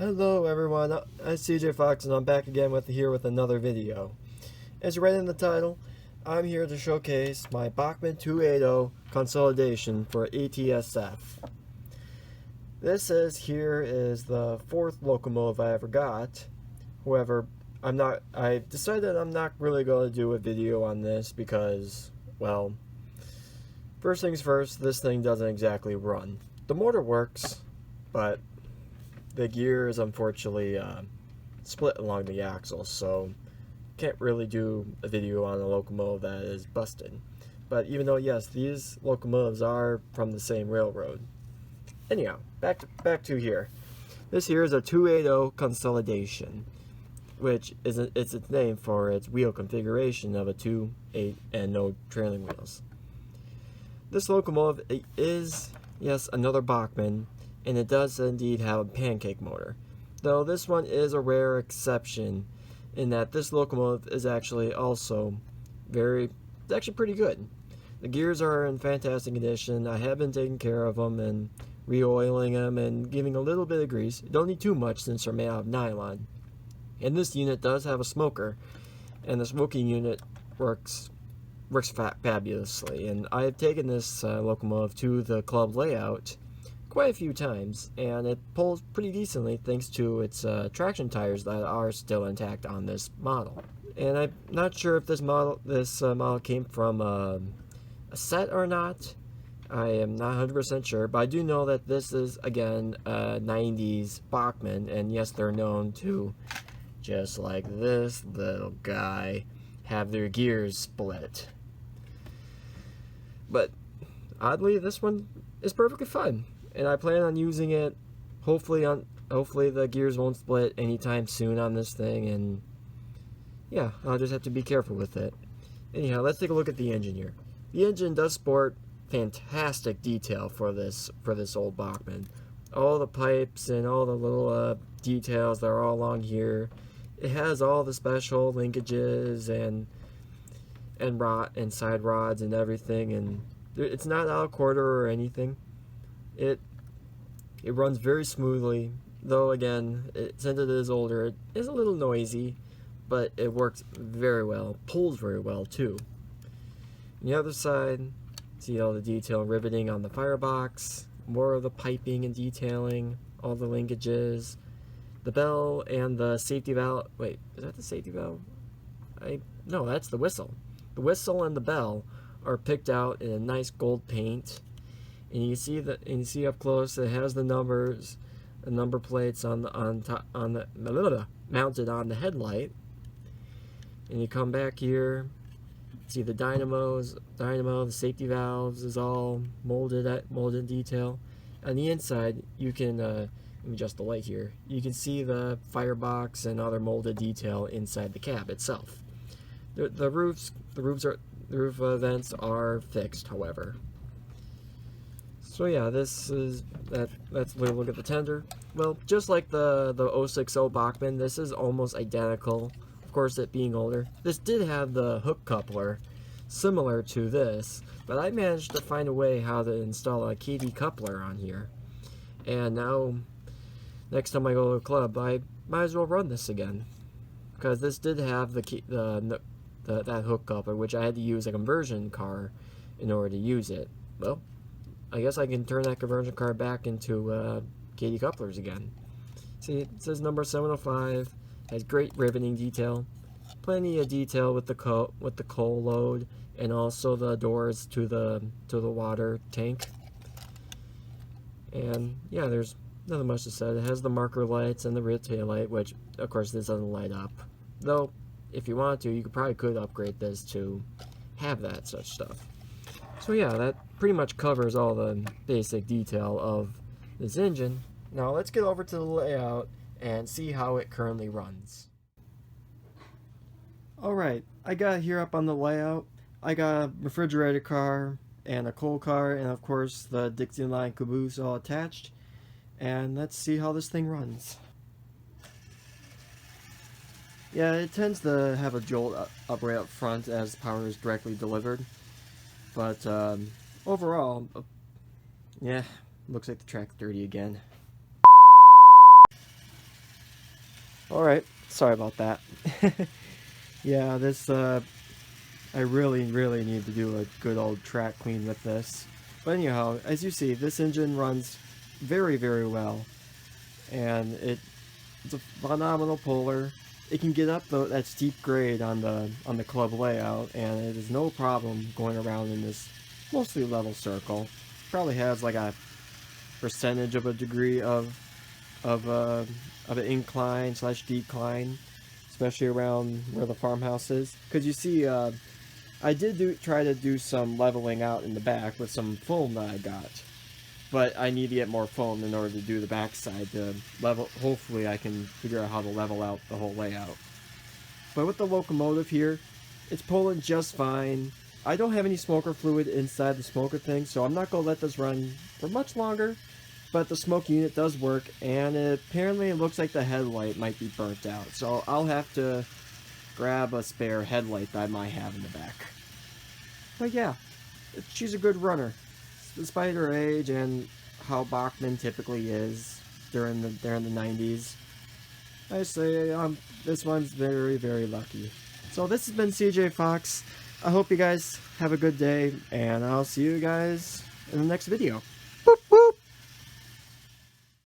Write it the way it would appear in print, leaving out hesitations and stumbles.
Hello everyone, I'm CJ Fox and I'm back again with another video. As you read in the title, I'm here to showcase my Bachmann 280 Consolidation for ATSF. This is the fourth locomotive I ever got. However, I decided I'm not really going to do a video on this because, well, first things first, this thing doesn't exactly run. The motor works, but the gear is unfortunately split along the axle, so can't really do a video on a locomotive that is busted. But even though, yes, these locomotives are from the same railroad. Anyhow, back to here. This here is a 280 Consolidation, which is it's its name for its wheel configuration of a 2, 8, and no trailing wheels. This locomotive is, yes, another Bachmann, and it does indeed have a pancake motor, though this one is a rare exception in that this locomotive is actually also it's actually pretty good. The gears are in fantastic condition. I have been taking care of them and re-oiling them and giving a little bit of grease. You don't need too much since they're made out of nylon. And this unit does have a smoker, and the smoking unit works fabulously. And I have taken this locomotive to the club layout quite a few times, and it pulls pretty decently thanks to its traction tires that are still intact on this model. And I'm not sure if this model came from a set or not. I am not 100% sure, but I do know that this is, again, a 90s Bachmann, and yes, they're known to, just like this little guy, have their gears split. But oddly, this one is perfectly fine, and I plan on using it. Hopefully the gears won't split anytime soon on this thing, and yeah, I'll just have to be careful with it. Anyhow, let's take a look at the engine here. The engine does sport fantastic detail for this old Bachmann. All the pipes and all the little details that are all along here. It has all the special linkages and side rods and everything, and it's not out of quarter or anything. It runs very smoothly, though again, since it is older, it is a little noisy, but it works very well, pulls very well too. On the other side, see all the detail and riveting on the firebox, more of the piping and detailing, all the linkages, the bell and the safety valve. Wait, is that the safety valve? No, that's the whistle. The whistle and the bell are picked out in a nice gold paint, and you see up close it has the numbers, the number plates mounted on the headlight. And you come back here, see the dynamo, the safety valves is all molded detail. On the inside, you can let me adjust the light here. You can see the firebox and other molded detail inside the cab itself. The roof vents are fixed, however. So yeah, that's a look at the tender. Well, just like the 060 Bachmann, this is almost identical. Of course, it being older. This did have the hook coupler similar to this, but I managed to find a way how to install a KD coupler on here. And now, next time I go to a club, I might as well run this again, because this did have that hook coupler, which I had to use a conversion car in order to use it. Well, I guess I can turn that conversion car back into KD couplers again. See, it says number 705. Has great riveting detail, plenty of detail with the coal load, and also the doors to the water tank. And yeah, there's nothing much to say. It has the marker lights and the rear tail light, which of course this doesn't light up. Though, if you wanted to, you could upgrade this to have that such stuff. So yeah, that pretty much covers all the basic detail of this engine. Now let's get over to the layout and see how it currently runs. Alright, I got here up on the layout. I got a refrigerator car and a coal car, and of course the Dixie line caboose all attached. And let's see how this thing runs. Yeah, it tends to have a jolt up right up front as power is directly delivered. But overall, yeah, looks like the track's dirty again. Alright, sorry about that. Yeah, this, I really need to do a good old track clean with this. But anyhow, as you see, this engine runs very well. And it's a phenomenal puller. It can get up that steep grade on the club layout, and it is no problem going around in this mostly level circle. Probably has like a percentage of a degree of an incline / decline, especially around where the farmhouse is. Because you see, I did try to do some leveling out in the back with some foam that I got, but I need to get more foam in order to do the backside to level. Hopefully, I can figure out how to level out the whole layout. But with the locomotive here, it's pulling just fine. I don't have any smoker fluid inside the smoker thing, so I'm not going to let this run for much longer. But the smoke unit does work, and apparently it looks like the headlight might be burnt out. So I'll have to grab a spare headlight that I might have in the back. But yeah, she's a good runner, despite her age and how Bachmann typically is during the 90s. I say this one's very lucky. So this has been CJ Fox. I hope you guys have a good day, and I'll see you guys in the next video.